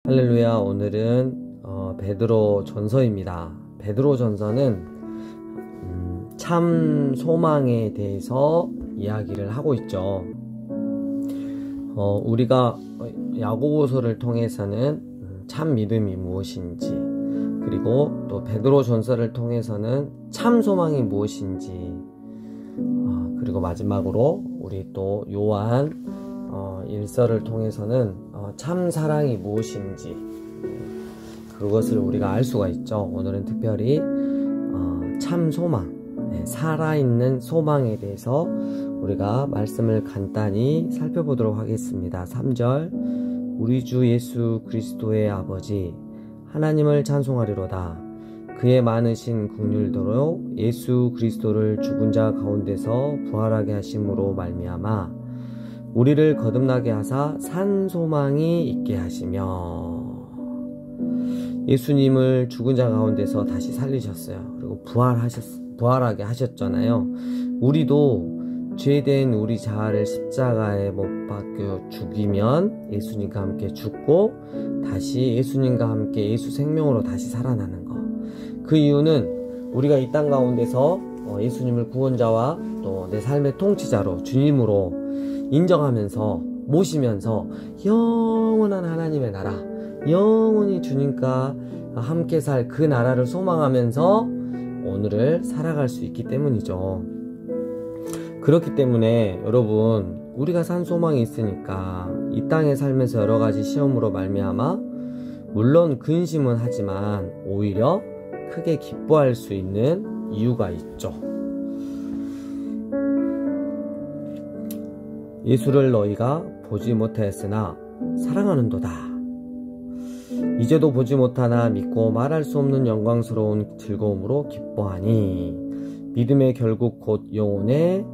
할렐루야. 오늘은 베드로 전서입니다. 베드로 전서는 참 소망에 대해서 이야기를 하고 있죠. 우리가 야고보서를 통해서는 참 믿음이 무엇인지, 그리고 또 베드로 전서를 통해서는 참 소망이 무엇인지, 그리고 마지막으로 우리 또 요한 일서를 통해서는 참 사랑이 무엇인지 그것을 우리가 알 수가 있죠. 오늘은 특별히 참 소망, 살아있는 소망에 대해서 우리가 말씀을 간단히 살펴보도록 하겠습니다. 3절, 우리 주 예수 그리스도의 아버지 하나님을 찬송하리로다. 그의 많으신 긍휼대로 예수 그리스도를 죽은 자 가운데서 부활하게 하심으로 말미암아 우리를 거듭나게 하사 산 소망이 있게 하시며, 예수님을 죽은 자 가운데서 다시 살리셨어요. 그리고 부활하게 하셨잖아요. 우리도 죄된 우리 자아를 십자가에 못 박혀 죽이면 예수님과 함께 죽고 다시 예수님과 함께 예수 생명으로 다시 살아나는 거. 그 이유는 우리가 이 땅 가운데서 예수님을 구원자와 또 내 삶의 통치자로 주님으로 인정하면서 모시면서 영원한 하나님의 나라, 영원히 주님과 함께 살 그 나라를 소망하면서 오늘을 살아갈 수 있기 때문이죠. 그렇기 때문에 여러분, 우리가 산 소망이 있으니까 이 땅에 살면서 여러 가지 시험으로 말미암아 물론 근심은 하지만 오히려 크게 기뻐할 수 있는 이유가 있죠. 예수를 너희가 보지 못하였으나 사랑하는도다. 이제도 보지 못하나 믿고 말할 수 없는 영광스러운 즐거움으로 기뻐하니 믿음의 결국 곧 영혼의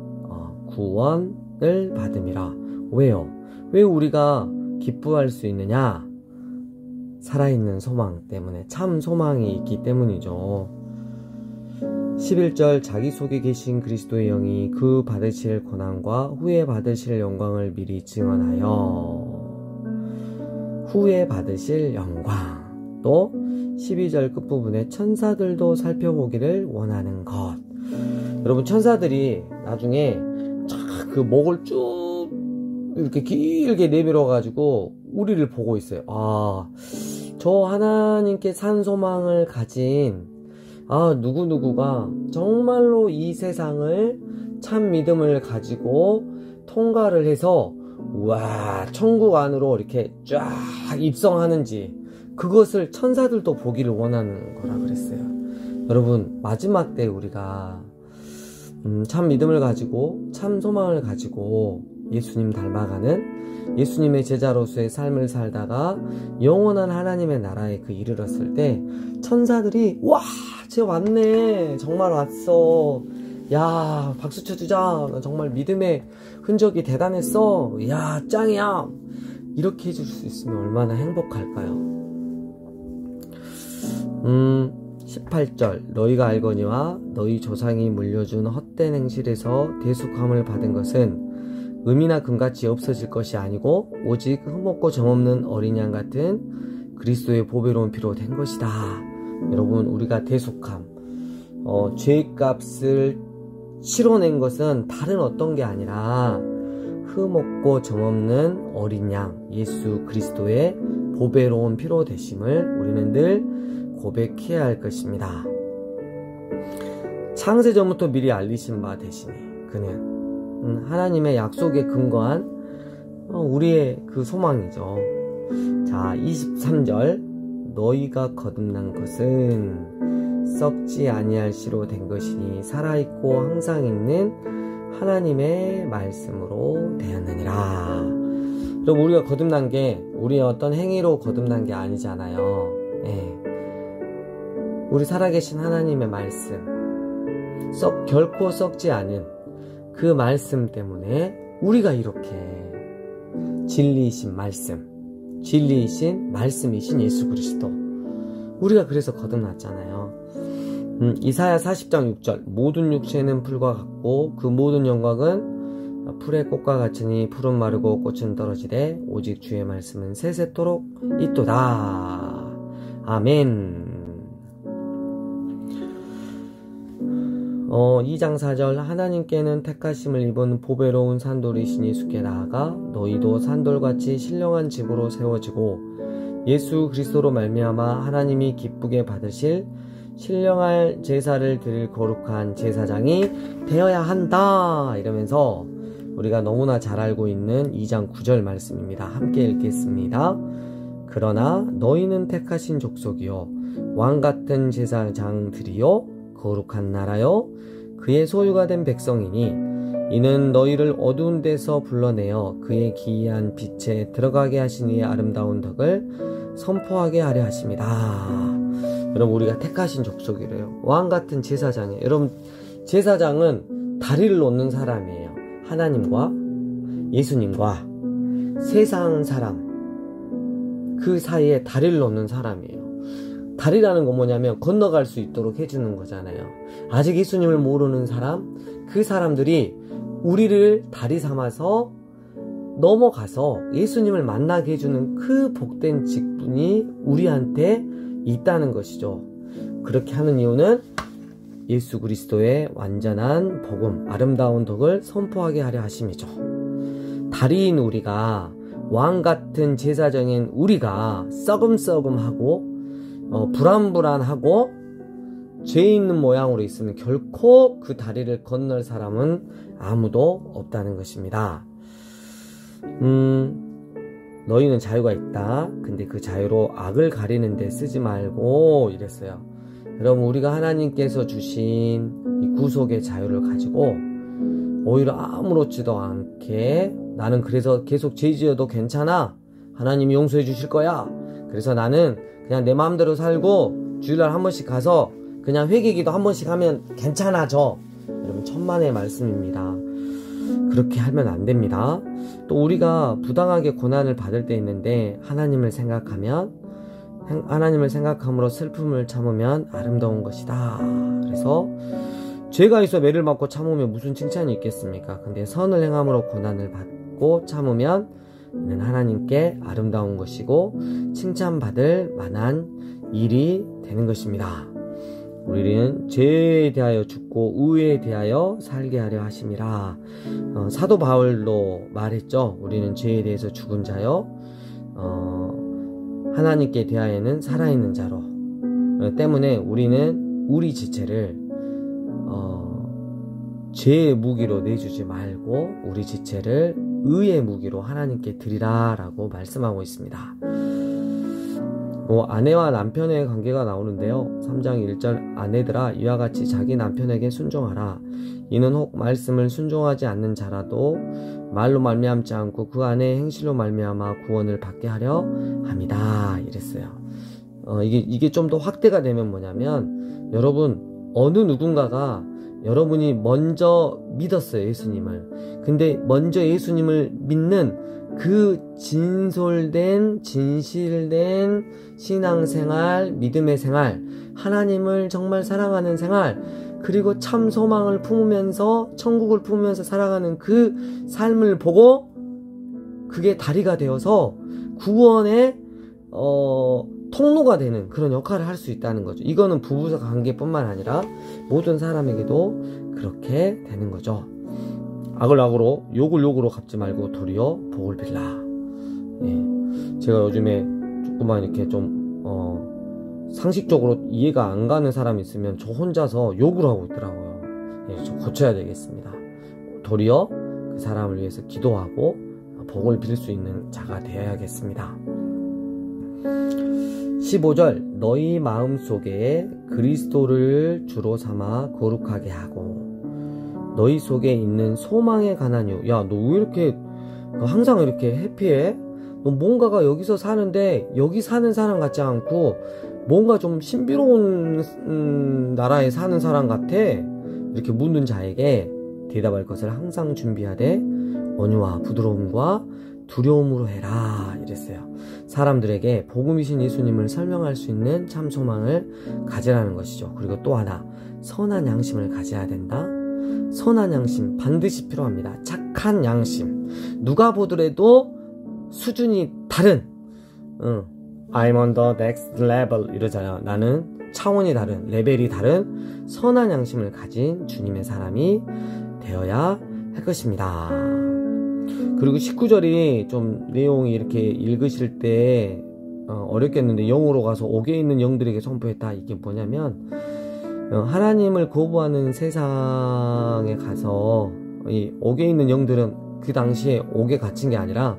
구원을 받음이라. 왜요? 왜 우리가 기뻐할 수 있느냐? 살아있는 소망 때문에, 참 소망이 있기 때문이죠. 11절, 자기 속에 계신 그리스도의 영이 그 받으실 고난과 후에 받으실 영광을 미리 증언하여, 후에 받으실 영광. 또 12절 끝부분에 천사들도 살펴보기를 원하는 것. 여러분, 천사들이 나중에 그 목을 쭉 이렇게 길게 내밀어 가지고 우리를 보고 있어요. 저 하나님께 산 소망을 가진 누구누구가 정말로 이 세상을 참 믿음을 가지고 통과를 해서 천국 안으로 이렇게 쫙 입성하는지, 그것을 천사들도 보기를 원하는 거라 그랬어요. 여러분, 마지막 때 우리가 참 믿음을 가지고 참 소망을 가지고 예수님 닮아가는 예수님의 제자로서의 삶을 살다가 영원한 하나님의 나라에 이르렀을 때 천사들이 쟤 왔네, 정말 왔어, 야 박수 쳐주자, 정말 믿음의 흔적이 대단했어, 야 짱이야, 이렇게 해줄 수 있으면 얼마나 행복할까요? 18절, 너희가 알거니와 너희 조상이 물려준 헛된 행실에서 대속함을 받은 것은 금이나 금같이 없어질 것이 아니고 오직 흠없고 정없는 어린 양 같은 그리스도의 보배로운 피로 된 것이다. 여러분, 우리가 대속함, 죄값을 치러낸 것은 다른 어떤 게 아니라 흠없고 정없는 어린 양 예수 그리스도의 보배로운 피로 되심을 우리는 늘 고백해야 할 것입니다. 창세전부터 미리 알리신 바 되시니 그는 하나님의 약속에 근거한 우리의 그 소망이죠. 자, 23절, 너희가 거듭난 것은 썩지 아니할 씨로 된 것이니 살아있고 항상 있는 하나님의 말씀으로 되었느니라. 그럼 우리가 거듭난 게 우리의 어떤 행위로 거듭난 게 아니잖아요. 우리 살아계신 하나님의 말씀, 결코 썩지 않은 그 말씀 때문에 우리가 이렇게 진리이신 말씀이신 예수 그리스도, 우리가 그래서 거듭났잖아요. 이사야 40장 6절, 모든 육체는 풀과 같고 그 모든 영광은 풀의 꽃과 같으니 풀은 마르고 꽃은 떨어지되 오직 주의 말씀은 세세토록 있도다. 아멘. 2장 4절 하나님께는 택하심을 입은 보배로운 산돌이시니 수께 나아가 너희도 산돌같이 신령한 집으로 세워지고 예수 그리스도로 말미암아 하나님이 기쁘게 받으실 신령할 제사를 드릴 거룩한 제사장이 되어야 한다. 이러면서 우리가 너무나 잘 알고 있는 2장 9절 말씀입니다. 함께 읽겠습니다. 그러나 너희는 택하신 족속이요 왕같은 제사장들이요 거룩한 나라요 그의 소유가 된 백성이니 이는 너희를 어두운 데서 불러내어 그의 기이한 빛에 들어가게 하신 이의 아름다운 덕을 선포하게 하려 하십니다. 여러분 우리가 택하신 족속이래요. 왕같은 제사장이에요. 여러분 제사장은 다리를 놓는 사람이에요. 하나님과 예수님과 세상 사람 그 사이에 다리를 놓는 사람이에요. 다리라는 건 뭐냐면 건너갈 수 있도록 해주는 거잖아요. 아직 예수님을 모르는 사람, 그 사람들이 우리를 다리 삼아서 넘어가서 예수님을 만나게 해주는 그 복된 직분이 우리한테 있다는 것이죠. 그렇게 하는 이유는 예수 그리스도의 완전한 복음, 아름다운 덕을 선포하게 하려 하심이죠. 다리인 우리가, 왕같은 제사장인 우리가 썩음썩음하고 불안불안하고 죄 있는 모양으로 있으면 결코 그 다리를 건널 사람은 아무도 없다는 것입니다. 너희는 자유가 있다. 근데 그 자유로 악을 가리는 데 쓰지 말고 이랬어요. 여러분 우리가 하나님께서 주신 이 구속의 자유를 가지고 오히려 아무렇지도 않게 나는 그래서 계속 죄 지어도 괜찮아. 하나님이 용서해 주실 거야. 그래서 나는 그냥 내 마음대로 살고 주일날 한 번씩 가서 그냥 회개기도 한 번씩 하면 괜찮아져. 여러분 천만의 말씀입니다. 그렇게 하면 안 됩니다. 또 우리가 부당하게 고난을 받을 때 있는데 하나님을 생각함으로 슬픔을 참으면 아름다운 것이다. 그래서 죄가 있어 매를 맞고 참으면 무슨 칭찬이 있겠습니까? 근데 선을 행함으로 고난을 받고 참으면 이는 하나님께 아름다운 것이고 칭찬받을 만한 일이 되는 것입니다. 우리는 죄에 대하여 죽고 의에 대하여 살게 하려 하심이라. 사도 바울도 말했죠. 우리는 죄에 대해서 죽은 자요 하나님께 대하여는 살아있는 자로. 때문에 우리는 우리 지체를 죄의 무기로 내주지 말고 우리 지체를 의의 무기로 하나님께 드리라 라고 말씀하고 있습니다. 아내와 남편의 관계가 나오는데요. 3장 1절 아내들아 이와 같이 자기 남편에게 순종하라. 이는 혹 말씀을 순종하지 않는 자라도 말로 말미암지 않고 그 안에 행실로 말미암아 구원을 받게 하려 함이다. 이랬어요. 이게 좀 더 확대가 되면 뭐냐면 여러분 어느 누군가가 여러분이 먼저 믿었어요. 예수님을. 근데 먼저 예수님을 믿는 그 진실된 신앙생활, 믿음의 생활, 하나님을 정말 사랑하는 생활, 그리고 참 소망을 품으면서 천국을 품으면서 살아가는 그 삶을 보고 그게 다리가 되어서 구원의 통로가 되는 그런 역할을 할 수 있다는 거죠. 이거는 부부 관계뿐만 아니라 모든 사람에게도 그렇게 되는 거죠. 악을 악으로 욕을 욕으로 갚지 말고 도리어 복을 빌라. 제가 요즘에 조금만 이렇게 좀 상식적으로 이해가 안 가는 사람이 있으면 저 혼자서 욕을 하고 있더라고요. 저 고쳐야 되겠습니다. 도리어 그 사람을 위해서 기도하고 복을 빌 수 있는 자가 되어야겠습니다. 15절 너희 마음속에 그리스도를 주로 삼아 거룩하게 하고 너희 속에 있는 소망에 관한 이유. 야, 너 왜 이렇게 항상 이렇게 해피해? 너 뭔가가 여기서 사는데 여기 사는 사람 같지 않고 뭔가 좀 신비로운 나라에 사는 사람 같아. 이렇게 묻는 자에게 대답할 것을 항상 준비하되 온유와 부드러움과 두려움으로 해라. 이랬어요. 사람들에게 복음이신 예수님을 설명할 수 있는 참 소망을 가지라는 것이죠. 그리고 또 하나 선한 양심을 가져야 된다. 선한 양심 반드시 필요합니다. 착한 양심. 누가 보더라도 수준이 다른, I'm on the next level 이러잖아요. 나는 차원이 다른, 레벨이 다른 선한 양심을 가진 주님의 사람이 되어야 할 것입니다. 그리고 19절이 좀 내용이 이렇게 읽으실 때 어렵겠는데, 영으로 가서 옥에 있는 영들에게 선포했다. 이게 뭐냐면, 하나님을 거부하는 세상에 가서 이 옥에 있는 영들은 그 당시에 옥에 갇힌 게 아니라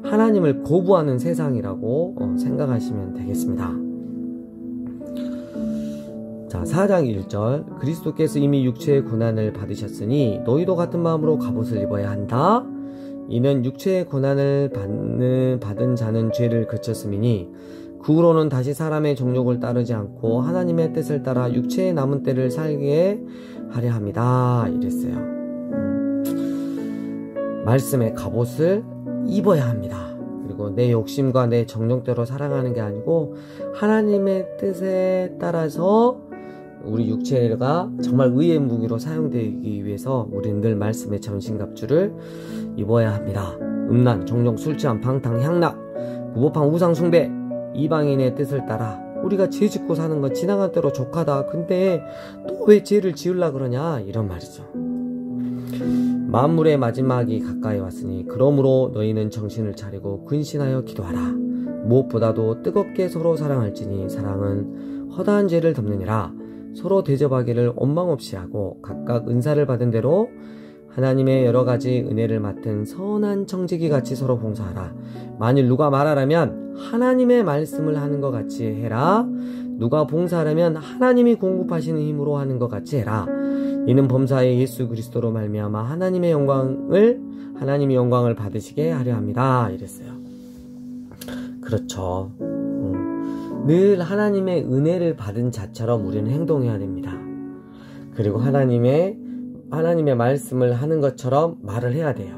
하나님을 거부하는 세상이라고 생각하시면 되겠습니다. 자, 4장 1절. 그리스도께서 이미 육체의 고난을 받으셨으니 너희도 같은 마음으로 갑옷을 입어야 한다. 이는 육체의 고난을 받은 자는 죄를 그쳤음이니 그 후로는 다시 사람의 정욕을 따르지 않고 하나님의 뜻을 따라 육체의 남은 때를 살게 하려 합니다. 이랬어요. 말씀의 갑옷을 입어야 합니다. 그리고 내 욕심과 내 정욕대로 살아가는 게 아니고 하나님의 뜻에 따라서 우리 육체가 정말 의의 무기로 사용되기 위해서 우리는 늘 말씀의 전신갑주를 입어야 합니다. 음란, 정욕, 술 취함, 방탕, 향락, 무법한 우상 숭배, 이방인의 뜻을 따라 우리가 죄 짓고 사는 건 지나간 대로 족하다. 근데 또 왜 죄를 지으려 그러냐, 이런 말이죠. 만물의 마지막이 가까이 왔으니 그러므로 너희는 정신을 차리고 근신하여 기도하라. 무엇보다도 뜨겁게 서로 사랑할지니 사랑은 허다한 죄를 덮느니라. 서로 대접하기를 원망 없이 하고 각각 은사를 받은 대로 하나님의 여러 가지 은혜를 맡은 선한 청지기 같이 서로 봉사하라. 만일 누가 말하라면 하나님의 말씀을 하는 것 같이 해라. 누가 봉사하려면 하나님이 공급하시는 힘으로 하는 것 같이 해라. 이는 범사의 예수 그리스도로 말미암아 하나님이 영광을 받으시게 하려 합니다. 이랬어요. 그렇죠. 늘 하나님의 은혜를 받은 자처럼 우리는 행동해야 됩니다. 그리고 하나님의 말씀을 하는 것처럼 말을 해야 돼요.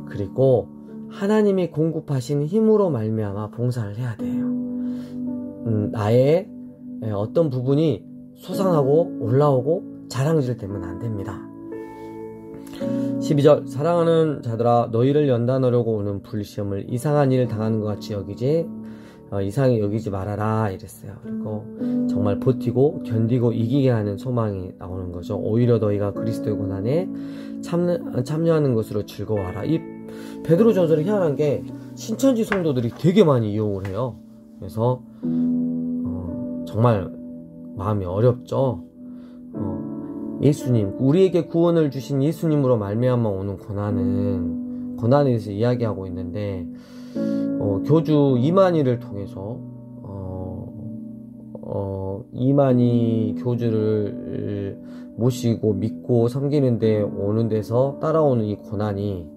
그리고 하나님이 공급하신 힘으로 말미암아 봉사를 해야 돼요. 나의 어떤 부분이 솟아나고 올라오고 자랑질 되면 안 됩니다. 12절. 사랑하는 자들아, 너희를 연단하려고 오는 불시험을 이상한 일을 당하는 것 같이 이상히 여기지 말아라. 이랬어요. 그리고 정말 버티고 견디고 이기게 하는 소망이 나오는 거죠. 오히려 너희가 그리스도의 고난에 참여하는 것으로 즐거워하라. 이 베드로전서는 희한한 게 신천지 성도들이 되게 많이 이용을 해요. 그래서 정말 마음이 어렵죠. 예수님, 우리에게 구원을 주신 예수님으로 말미암아 오는 고난에 대해서 이야기하고 있는데, 교주 이만희를 통해서 이만희 교주를 모시고 믿고 섬기는데 오는 데서 따라오는 이 고난이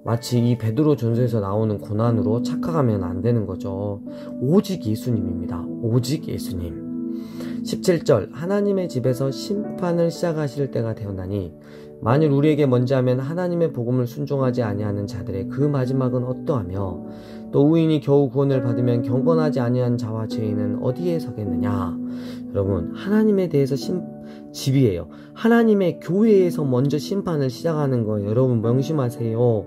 마치 이 베드로 전서에서 나오는 고난으로 착각하면 안 되는 거죠. 오직 예수님입니다. 오직 예수님. 17절. 하나님의 집에서 심판을 시작하실 때가 되었나니 만일 우리에게 먼저 하면 하나님의 복음을 순종하지 아니하는 자들의 그 마지막은 어떠하며 또 의인이 겨우 구원을 받으면 경건하지 아니한 자와 죄인은 어디에 서겠느냐. 여러분, 하나님에 대해서 집이에요. 하나님의 교회에서 먼저 심판을 시작하는 거예요. 여러분 명심하세요.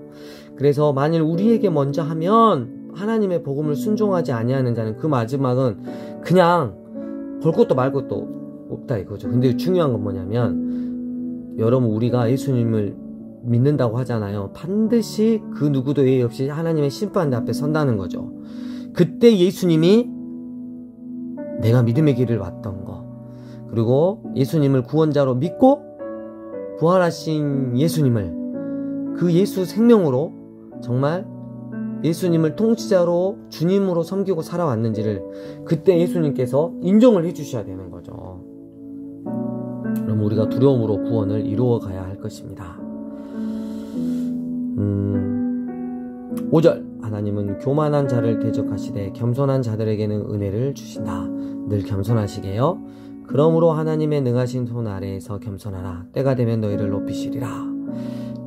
그래서 만일 우리에게 먼저 하면 하나님의 복음을 순종하지 아니하는 자는 그 마지막은 그냥 볼 것도 말 것도 없다 이거죠. 근데 중요한 건 뭐냐면, 여러분 우리가 예수님을 믿는다고 하잖아요. 반드시 그 누구도 예의 없이 하나님의 심판 앞에 선다는 거죠. 그때 예수님이 내가 믿음의 길을 왔던 거, 그리고 예수님을 구원자로 믿고 부활하신 예수님을, 그 예수 생명으로 정말 예수님을 통치자로 주님으로 섬기고 살아왔는지를 그때 예수님께서 인정을 해주셔야 되는 거죠. 그럼 우리가 두려움으로 구원을 이루어 가야 할 것입니다. 5절. 하나님은 교만한 자를 대적하시되 겸손한 자들에게는 은혜를 주신다. 늘 겸손하시게요. 그러므로 하나님의 능하신 손 아래에서 겸손하라. 때가 되면 너희를 높이시리라.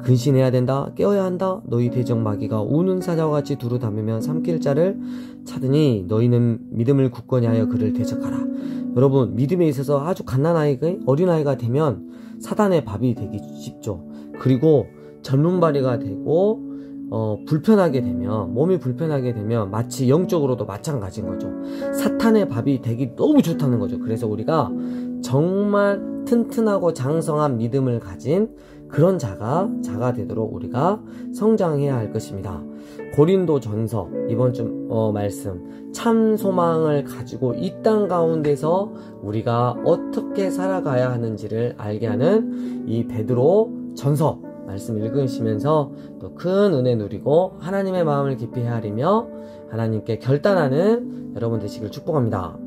근신해야 된다. 깨어야 한다. 너희 대적 마귀가 우는 사자와 같이 두루 다니며 삼킬 자를 찾으니 너희는 믿음을 굳건히 하여 그를 대적하라. 여러분, 믿음에 있어서 아주 갓난아이가, 어린아이가 되면 사단의 밥이 되기 쉽죠. 그리고 젊은발이가 되고 불편하게 되면, 몸이 불편하게 되면 마치 영적으로도 마찬가지인 거죠. 사탄의 밥이 되기 너무 좋다는 거죠. 그래서 우리가 정말 튼튼하고 장성한 믿음을 가진 그런 자가 되도록 우리가 성장해야 할 것입니다. 고린도전서 이번 주 말씀, 참 소망을 가지고 이 땅 가운데서 우리가 어떻게 살아가야 하는지를 알게 하는 이 베드로 전서 말씀 읽으시면서 또 큰 은혜 누리고 하나님의 마음을 깊이 헤아리며 하나님께 결단하는 여러분 되시길 축복합니다.